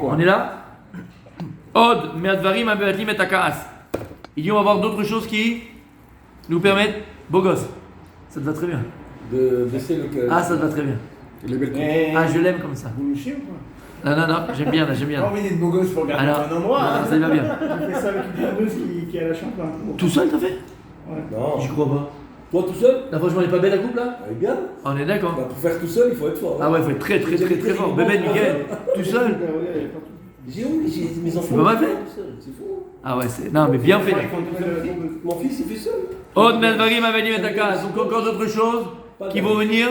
On est là. Od, me'advarim abeatlim et akaas. Il dit on va voir d'autres choses qui nous permettent. Beau gosse. Ça te va très bien. De baisser le. Ah, ça te va très bien. Les belles Ah, je l'aime comme ça. Vous me chiez ou quoi? Non, j'aime bien, là, j'aime bien. Pas envie d'être beau gosse pour regarder Alors, un endroit. non, ça va bien. J'ai fait ça avec une vendeuse qui a la chambre. Tout seul, t'as fait? Ouais. Non. J'y crois pas. Toi tout seul. Là, franchement, elle est pas belle la coupe là? Elle est bien. On est d'accord. Bah, pour faire tout seul, il faut être fort. Ah ouais, faut être très fort. Bébé, Miguel, tout seul. J'ai mes enfants. C'est pas mal fait. Tout seul, c'est fou. Ah ouais, c'est. Non, mais bien fait. Mon fils, il fait seul. Od, me'advarim abeatlim et akaas. Donc, encore d'autres choses qui vont venir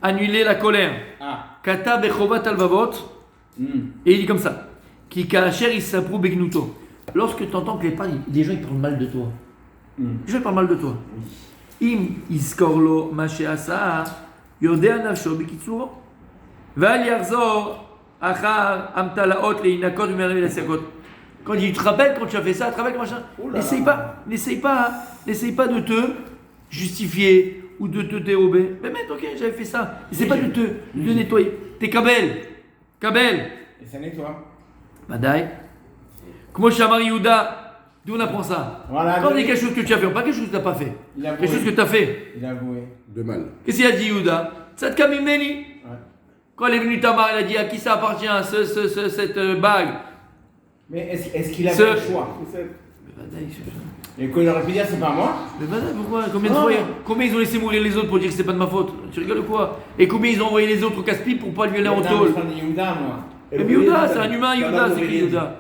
annuler la colère. Ah. Kata bechovat alvavot. Et il dit comme ça. Ki kaasher isaprou begnuto. Lorsque tu entends que des gens ils parlent mal de toi. Les gens ils parlent mal de toi. Im iskorlo ma she'asa yodea nafsho bekitzuro. Val yarzor achar amtalaot leinakot u'merve lesakot. Quand il dit, tu te rappelles quand tu as fait ça, tu te rappelles machin. N'essaye pas de te justifier ou de te dérober. Mais mec, ok, j'avais fait ça. N'essaye pas de te nettoyer. T'es Kabel. Et ça nettoie. Badaï. Comment Shamar Yehuda, d'où on apprend ça? Voilà, Quand il y a quelque chose que tu as fait, pas quelque chose que tu n'as pas fait. Il a Quelque avoué. chose que tu as fait. Il a avoué. De mal. Qu'est-ce qu'il a dit Yehuda? Tzadka mimeni. Ouais. Quand elle est venue Tamar, elle a dit à qui ça appartient, cette bague? Mais est-ce qu'il avait Ce- le choix? Mais Badaï, Et qu'il aurait pu dire c'est pas moi? Mais Badaï, pourquoi? Combien ils ont laissé mourir les autres pour dire que c'est pas de ma faute? Tu rigoles ou quoi? Et combien ils ont envoyé les autres au casse-pipe pour pas lui aller en Non, tôle? je parle de Yehuda, moi. Mais Yehuda, c'est un humain, Yehuda, c'est qui Yehuda?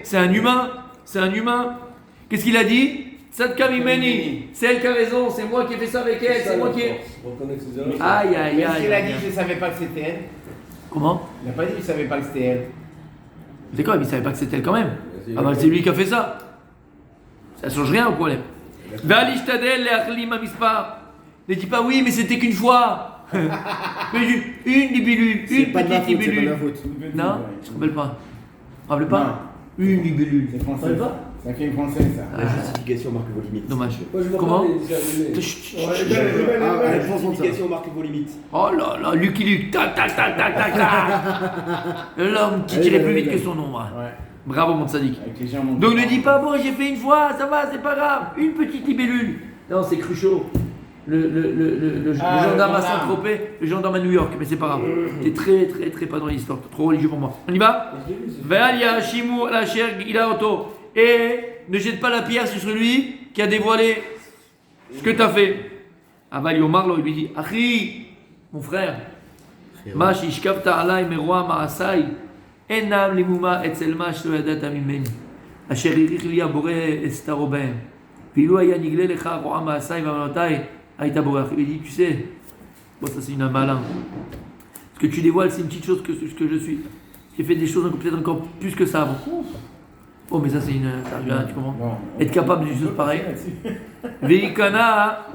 C'est un humain. Qu'est-ce qu'il a dit? Tzadka mimeni. C'est elle qui a raison, c'est moi qui ai fait ça avec elle, c'est moi qui ai. Reconnaître ses erreurs. Aïe, aïe, Est-ce qu'il a aïe. dit je ne savais pas que c'était elle? Comment? Il n'a pas dit je ne savais pas que c'était elle. C'est quoi? Il savait pas que c'était elle quand même. Ah bah c'est lui qui a fait ça. Ça change rien au problème. Valishtadel le'achlim amispar. Ne dis pas oui, mais c'était qu'une fois. Mais une libellule, une petite libellule. Non, je ne me rappelle pas. Tu te rappelles pas? Une libellule. C'est Tu te français. rappelles pas? Ça fait une française, ça. La justification marque vos limites. Dommage. Moi, je vois Comment? pas les- Chut, chut, Ouais, chut. La elle pense comme ça. justification marque vos limites. Oh là là, Lucky Luke, tac tac tac tac tac tac. L'homme qui tirait plus vite que son ombre. Ouais. Bravo mon sadique. Avec les gens. Donc ne dis pas bon j'ai fait une fois, ça va, c'est pas grave, une petite libellule. Non c'est Cruchot, le Ah, gendarme à le gendarme. Saint-Tropez, le gendarme à New York, mais c'est pas grave. T'es très pas dans l'histoire, trop religieux pour moi. On y va? Ve'al Shimu la cher ila auto. Et ne jette pas la pierre sur celui qui a dévoilé ce que tu as fait. Aval Yomar il lui dit Achi, mon frère, ma shishkavta alay meroa ma'asai. Enam limuma etzel ma shlo yadata mimeni. Asher irich li abore estar obehem. Ve'ilo haya nigle lecha roa ma'asai va'amanotai hayta borech. Il dit, tu sais, bon ça c'est une malin. Ce que tu dévoiles c'est une petite chose que ce que je suis. J'ai fait des choses peut-être encore plus que ça avant. Oh mais ça c'est une... tu comprends? Bon, Être capable d'une chose pareille. Ve'ikana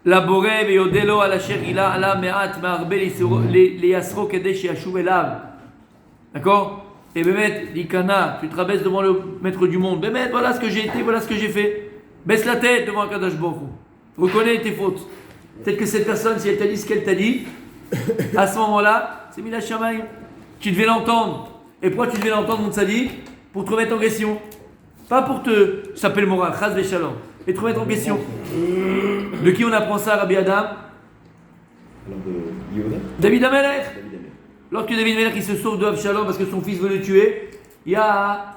labore ve'yodelo al asher ila ala me'at ma'arbe liyasro kedei sheyashuv elav. D'accord? Et Bémet, l'Ikana, tu te rabaisses devant le maître du monde. Bémet, voilà ce que j'ai été, voilà ce que j'ai fait. Baisse la tête devant Akadosh Baruch Hu. Reconnais tes fautes. Peut-être que cette personne, si elle t'a dit ce qu'elle t'a dit, à ce moment-là, c'est Mila Shamaï. Tu devais l'entendre. Et pourquoi tu devais l'entendre, mon tzaddik? Pour te remettre en question. Pas pour te saper le moral, chaz v'shalom. Et te remettre en question. De qui on apprend ça, Rabbi Adam? Alors de Yehuda. David Amelech. David Amelech. Lorsque David Amelech il se sauve de Absalom parce que son fils veut le tuer, il y a.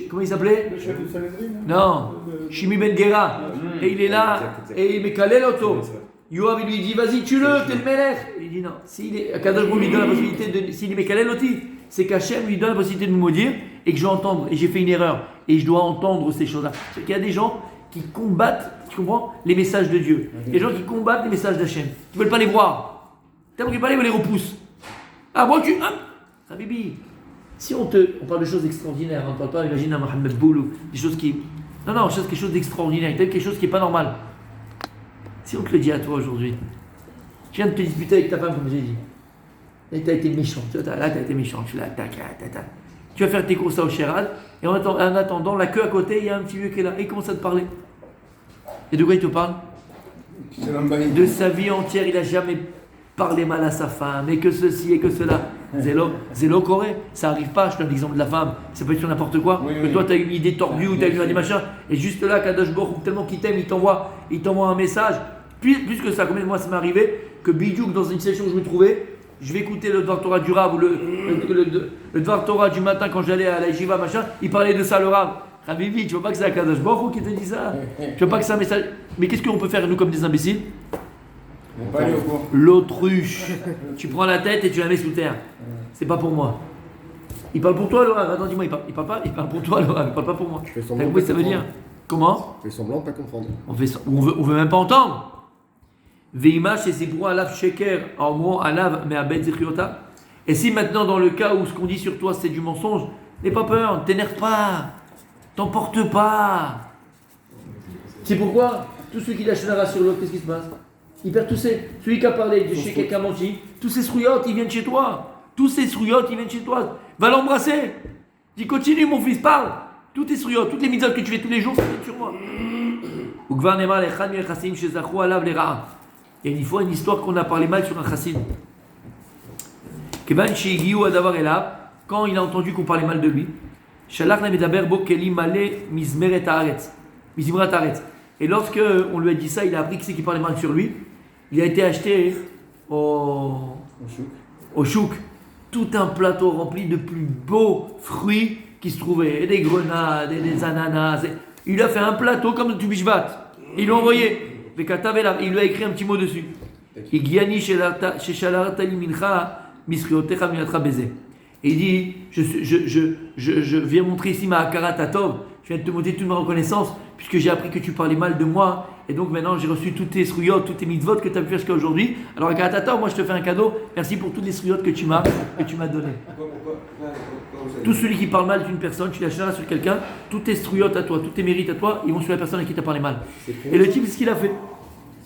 Comment il s'appelait? Le chef de Sanhedrin, Non, Shimi Ben Gera. Et il est là, Exact. et il met Kalel Otto. C'est vrai. Yoav il lui dit vas-y tue-le, t'es le Melech. Il dit non, Kadosh Baruch Hu lui donne la possibilité de. S'il met Kalel Oti, c'est qu'Hachem lui donne la possibilité de me maudire et que je dois entendre. Et j'ai fait une erreur. Et je dois entendre ces choses-là. C'est qu'il y a des gens qui combattent, tu comprends, les messages de Dieu. Il y a des gens qui combattent les messages d'Hachem, qui ne veulent pas les voir. Tellement qu'ils ne veulent pas les repoussent. Ah, moi tu. Ah, Bibi. Si on parle de choses extraordinaires, on ne parle pas, imagine un Mohamed Boulou, des choses qui. Non, quelque chose d'extraordinaire, quelque chose qui n'est pas normal. Si on te le dit à toi aujourd'hui, tu viens de te disputer avec ta femme, comme j'ai dit. Là, tu as été méchant. Tu as été méchant. Tu vas faire tes courses à Ocherad, et en attendant, la queue à côté, il y a un petit vieux qui est là, et il commence à te parler. Et de quoi il te parle? De sa vie entière, il n'a jamais parlé mal à sa femme, et que ceci et que cela. Zélo Corée, ça arrive pas. Je te donne l'exemple de la femme, ça peut être sur n'importe quoi. Oui, que oui. toi, tu as une idée tordue ou tu as une des machins, et juste là, Kadosh Baruch Hu, tellement qu'il t'aime, il t'envoie un message. Plus que ça, combien de fois ça m'est arrivé que Bidjouk, dans une session où je me trouvais, je vais écouter le Dvar Torah du Rav ou le Dvar Torah du matin quand j'allais à la Yeshiva, machin, il parlait de ça, le Rav. Ravivi, tu vois pas que c'est à Kadosh Baruch Hu qui te dit ça? Tu vois pas que c'est un message? Mais qu'est-ce qu'on peut faire, nous, comme des imbéciles? On va pas aller au cours. L'autruche. Tu prends la tête et tu la mets sous terre. C'est pas pour moi. Il parle pour toi, le Rav. Attends, dis-moi, il parle pas, il parle pour toi, le Rav. Il parle pas pour moi. fais T'as semblant compris de ce que ça veut dire? Comment? Fais semblant de pas comprendre. On veut même pas entendre. Veima chez ses broix alav sheker, en gros alav mais à bet zechiota. Et si maintenant dans le cas où ce qu'on dit sur toi c'est du mensonge, n'aie pas peur, ne t'énerve pas, t'emporte pas. C'est pourquoi tous ceux qui lâchent la sur l'autre, qu'est-ce qui se passe? Il perd tous ces. Celui qui a parlé de chez quelqu'un menti, tous ces srouillottes ils viennent chez toi. Tous ces srouillottes ils viennent chez toi. Va l'embrasser. Dis continue mon fils, parle. Tous tes srouillottes, toutes les mitzvot que tu fais tous les jours, ça viennent sur moi. Il y a une fois une histoire qu'on a parlé mal sur un chassid. Quand il a entendu qu'on parlait mal de lui, et lorsque on lui a dit ça, il a appris que c'est qu'il parlait mal sur lui. Il a été acheté au chouk tout un plateau rempli de plus beaux fruits qui se trouvaient, et des grenades, et des ananas. Il a fait un plateau comme du bishvat. Il l'a envoyé. Il lui a écrit un petit mot dessus. Et il dit, je viens montrer ici ma Hakarat Hatov, je viens de te montrer toute ma reconnaissance, puisque j'ai appris que tu parlais mal de moi, et donc maintenant j'ai reçu toutes tes srouillottes, toutes tes mitzvot que tu as pu faire jusqu'à aujourd'hui. Alors Hakarat Hatov, moi je te fais un cadeau, merci pour toutes les srouillottes que tu m'as données. Tout celui qui parle mal d'une personne, tu lâcheras sur quelqu'un, toutes tes srouillottes à toi, tous tes mérites à toi, ils vont sur la personne à qui tu as parlé mal. Et le type, c'est ce qu'il a fait.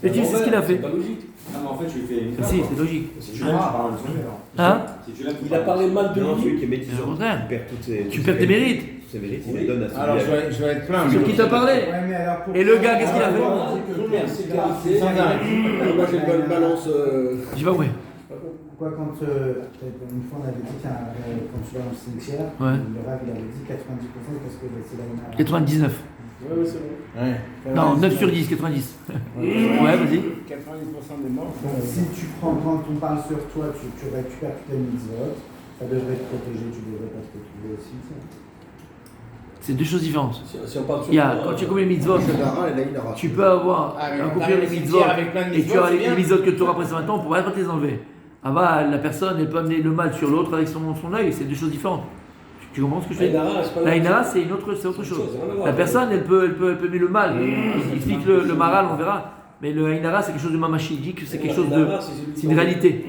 Le type, c'est ce qu'il a fait. C'est pas logique. Ah, mais en fait, je lui fais une. Si, c'est logique. Si tu l'aimes, tu parles de son Hein? Si tu l'aimes, tu Il a parles parlé mal de Non, lui. celui qui est Au médisant, contraire. il perd toutes ses. Tu perds tes mérites. Tous ses mérites, il les donne à celui Alors je vais être plein. Sur qui t'a parlé? Ouais, mais alors pourquoi- Et le gars, qu'est-ce qu'il a fait? Merci, qualité. Sans arrêt. Moi j'ai une bonne balance. Je sais pas ouais. Pourquoi quand une fois on avait dit quand tu vas au cimetière, Ouais. le Rav il avait dit 90% parce que c'est la même. 99. Ouais, c'est bon. Ouais. Non, 9 sur 10, 90. Ouais, vas-y. 90% des morts. Donc si tu prends, quand on parle sur toi, tu récupères toutes les mitzvot, ça devrait te protéger, tu devrais pas te retrouver au cimetière. C'est deux choses différentes. Si on parle sur Il y a, quand tu as combien de mitzvot, Lara et Laïnara. tu peux avoir Ah, mais un quand combien t'arrives de au mitzvot cimetière avec plein de et tu mitzvot, as c'est les bien. mitzvot que tu auras après 20 ans, on pourra pas te les enlever. Ah bah, la personne, elle peut amener le mal sur l'autre avec son œil, c'est deux choses différentes. Tu comprends ce que je fais? Laïnara, c'est pas La la Inara, même c'est autre chose. chose, rien à voir. La personne, elle peut amener le mal. Il explique le maral, on verra. Mais le Ainara, c'est quelque chose de mamachidique, c'est quelque chose de. Laïnara, c'est celui C'est qui une parle. réalité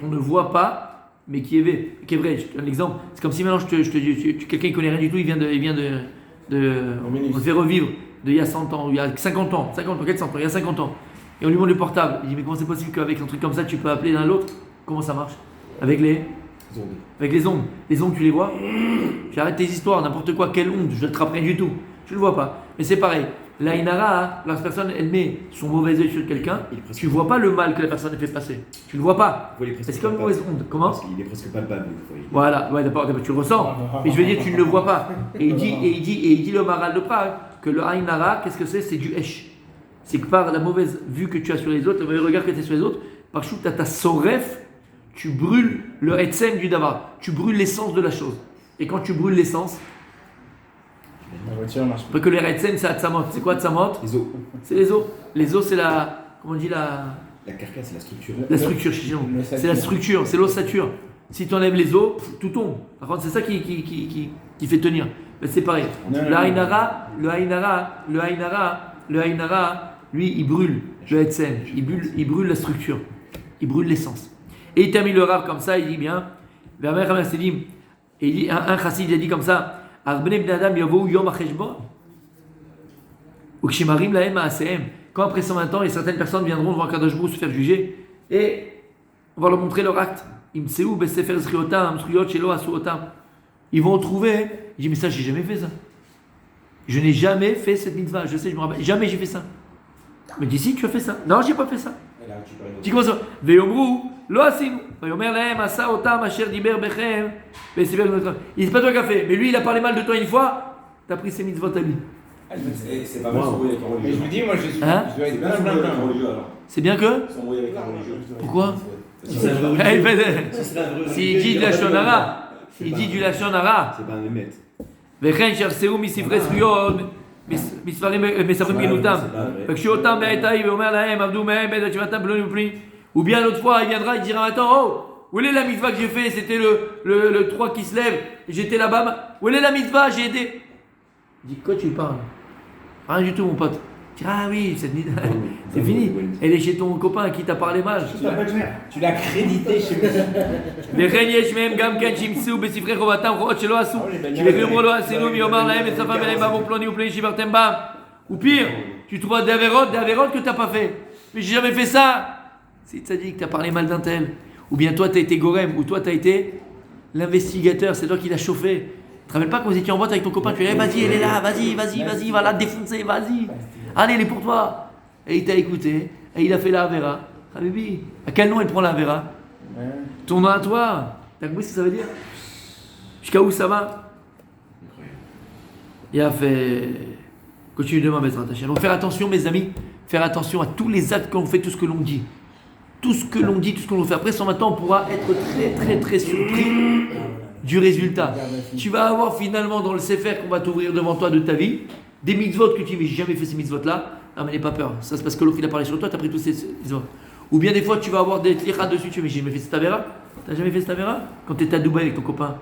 qu'on ne voit pas, mais qui est vrai. Je te donne l'exemple. C'est comme si maintenant je te dis, quelqu'un qui connaît rien du tout, il vient on le fait revivre d'il y a 100 ans, il y a 50 ans, 400 ans, il y a 50 ans. Et on lui montre le portable. Il dit, mais comment c'est possible qu'avec un truc comme ça, tu peux appeler l'un à l'autre? Comment ça marche? Avec les ondes. Les ondes, tu les vois? Tu arrêtes tes histoires, n'importe quoi, quelle onde, je ne te rattrape rien du tout. Tu ne le vois pas. Mais c'est pareil. La Inara, lorsque la personne, elle met son mauvais œil sur quelqu'un, tu ne vois pas le mal que la personne a fait passer. Tu ne le vois pas. C'est comme une mauvaise onde. Comment? Parce qu'il est presque palpable. Voilà, ouais, d'abord, tu le ressens. Mais je veux dire, tu ne le vois pas. Et il dit le Maral de Prague que le Ainara, qu'est-ce que c'est? C'est du Hesh. C'est que par la mauvaise vue que tu as sur les autres, le mauvais regard que tu as sur les autres, par chou, tu as ta soref, tu brûles le Etsem du Davar. Tu brûles l'essence de la chose. Et quand tu brûles l'essence, La voiture marche parce que le Etsem, c'est Atzamot. C'est quoi Atzamot? Les os. C'est les os. Les os, c'est la. Comment on dit la. La carcasse, c'est la structure. La structure, chez nous. l'ossature. C'est la structure, c'est l'ossature. Si tu enlèves les os, tout tombe. Par contre, c'est ça qui fait tenir. Mais c'est pareil. Non, Le Ainara, lui, il brûle le Etsem. Il brûle la structure. Il brûle l'essence. Et il termine le Rav comme ça, il dit bien. Et il dit, un chassid, il a dit comme ça. Quand après 120 ans, et certaines personnes viendront devant Kadosh Baruch Hu se faire juger, et on va leur montrer leur acte. Ils vont trouver. Il dit, mais ça, j'ai jamais fait ça. Je n'ai jamais fait cette mitzvah. Je sais, je me rappelle. Jamais j'ai fait ça. Mais dis si, tu as fait ça. Non, j'ai pas fait ça. Elle a récupéré Tu commences à. Ve'omru, לא עשינו. ויאמר להם, עשה אותם אשר דיבר בכם, בספר notre. Il dit pas toi qui a fait, mais lui il a parlé mal de toi une fois, t'as pris ses mitzvot à lui. C'est pas mal s'embrouiller avec un Mais je religieux. vous dis, moi, je suis. Hein Je dois C'est être bien plein, s'embrouiller plein, avec un plein. religieux alors. C'est bien que S'embrouiller avec un religieux. Pourquoi Si c'est un vrai Eh, il religieux. fait- Si c'est un vrai religieux, S'il dit il du y aura pas lachon de hara, s'il dit du lachon hara, C'est pas un émet. וכן שיחסרו מספרי זכויות, מספרים גנותם. וכשהוא אותם בעיתאי ואומר להם, עבדו מהם בעת תשיבתם פלוני ופלוני. Ou bien l'autre fois, il viendra, il dira, attends, oh, où est la mitzvah que j'ai fait? C'était le 3 qui se lève, j'étais là-bas. Où est la mitzvah? J'ai aidé. Il dit, quoi tu parles? Rien du tout, mon pote. Tu dis, ah oui, cette mitzvah, c'est fini. Elle est chez ton copain qui t'a parlé mal. Tu l'as crédité chez moi. וכן יש מהם גם כן שימצאו בספרי חובתם חובות שלא עשו, שבפירומו לא עשינו ויאמר להם את שפם אליהם בם ופלוני ופלוני שיברתם בם. Ou pire, tu trouves des avérotes que t'as pas fait. Mais j'ai jamais fait ça. C'est tzaddik, t'as parlé mal d'un tel. Ou bien toi t'as été gorem, ou toi t'as été l'investigateur, c'est toi qui l'as chauffé. Tu te rappelles pas quand vous étiez en boîte avec ton copain, tu lui as dit vas-y, elle est là, vas-y, va la défoncer, vas-y. Allez, elle est pour toi. Et il t'a écouté, et il a fait la avéra. Habibi, à quel nom il prend la avéra? Ton nom à toi. T'as compris ce que ça veut dire? Jusqu'à où ça va? Il a fait. Continue demain, Bezrat Hashem. Donc faire attention, mes amis, faire attention à tous les actes qu'on fait, tout ce que l'on dit. Tout ce que l'on dit, tout ce que l'on fait. Après, sans maintenant, on pourra être très surpris du résultat. Tu vas avoir finalement dans le Sefer qu'on va t'ouvrir devant toi de ta vie, des mitzvot que tu dis, mais j'ai jamais fait ces mitzvot-là. Ah, mais n'aie pas peur. Ça, c'est parce que l'autre, il a parlé sur toi, tu as pris tous ces mitzvot. Ou bien des fois, tu vas avoir des tirades dessus, tu dis, mais j'ai jamais fait cette avéra. T'as jamais fait cette avéra? Quand tu étais à Dubaï avec ton copain,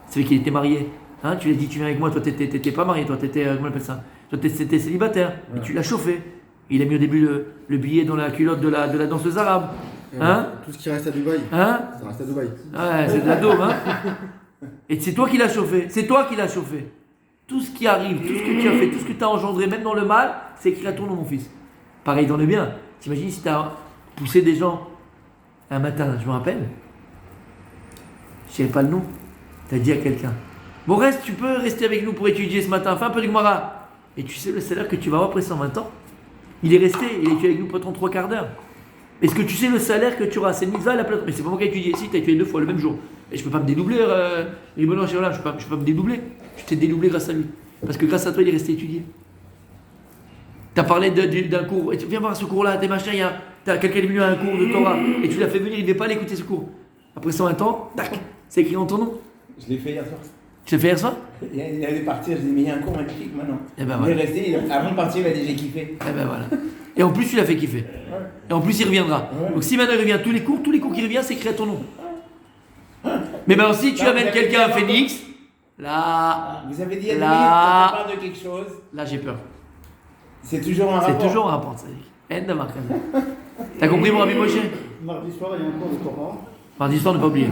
c'est vrai qu'il était marié. Hein, tu lui as dit, tu viens avec moi, toi, t'étais pas marié, toi, t'étais, comment on appelle ça? Toi, t'étais célibataire. Et tu l'as chauffé. Il a mis au début le billet dans la culotte de la danseuse arabe. Hein? Tout ce qui reste à Dubaï, Hein? ça reste à Dubaï. Ouais, c'est de la daube, hein? Et c'est toi qui l'as chauffé. C'est toi qui l'as chauffé. Tout ce qui arrive, tout ce que tu as fait, tout ce que tu as engendré, même dans le mal, c'est écrit à ton nom, mon fils. Pareil dans le bien. T'imagines si tu as poussé des gens un matin, je me rappelle, je savais pas le nom, tu as dit à quelqu'un, bon reste, tu peux rester avec nous pour étudier ce matin, fais un peu de Gemara. Et tu sais le salaire que tu vas avoir après 120 ans? Il est resté, il a étudié avec nous pendant 3 quarts d'heure. Est-ce que tu sais le salaire que tu auras? C'est une mitzvah à la place. Mais c'est pas moi qui ai étudié ici, tu as étudié 2 fois le même jour. Et je peux pas me dédoubler, Ribono Shéolam, je peux pas me dédoubler. Je t'ai dédoublé grâce à lui. Parce que grâce à toi, il est resté étudié. Tu as parlé d'un cours, et tu viens voir ce cours-là, t'es machin, t'as quelqu'un qui est venu à un cours de Torah, et tu l'as fait venir, il ne devait pas aller écouter ce cours. Après 120 ans, tac, c'est écrit dans ton nom. Je l'ai fait hier soir. Tu l'as fait hier soir? Il allait partir, je lui ai dit, mais il y a un cours magnifique maintenant. Eh ben Il voilà. est resté, avant de partir, il a dit, j'ai kiffé. Eh ben voilà. Et en plus, tu l'as fait kiffer. Et en plus, il reviendra. Donc si maintenant il revient, tous les cours qui reviennent, c'est écrit à ton nom. Mais ben si tu Là, amènes vous avez quelqu'un à dit Phoenix, là, Vous avez dit il y a 2 Là. minutes, quand on parle de quelque chose, là j'ai peur. c'est toujours un rapport. C'est toujours un rapport, ça dit. T'as compris mon ami Moshe? Mardi soir, il y a un cours de Coran. Mardi soir, ne pas oublier.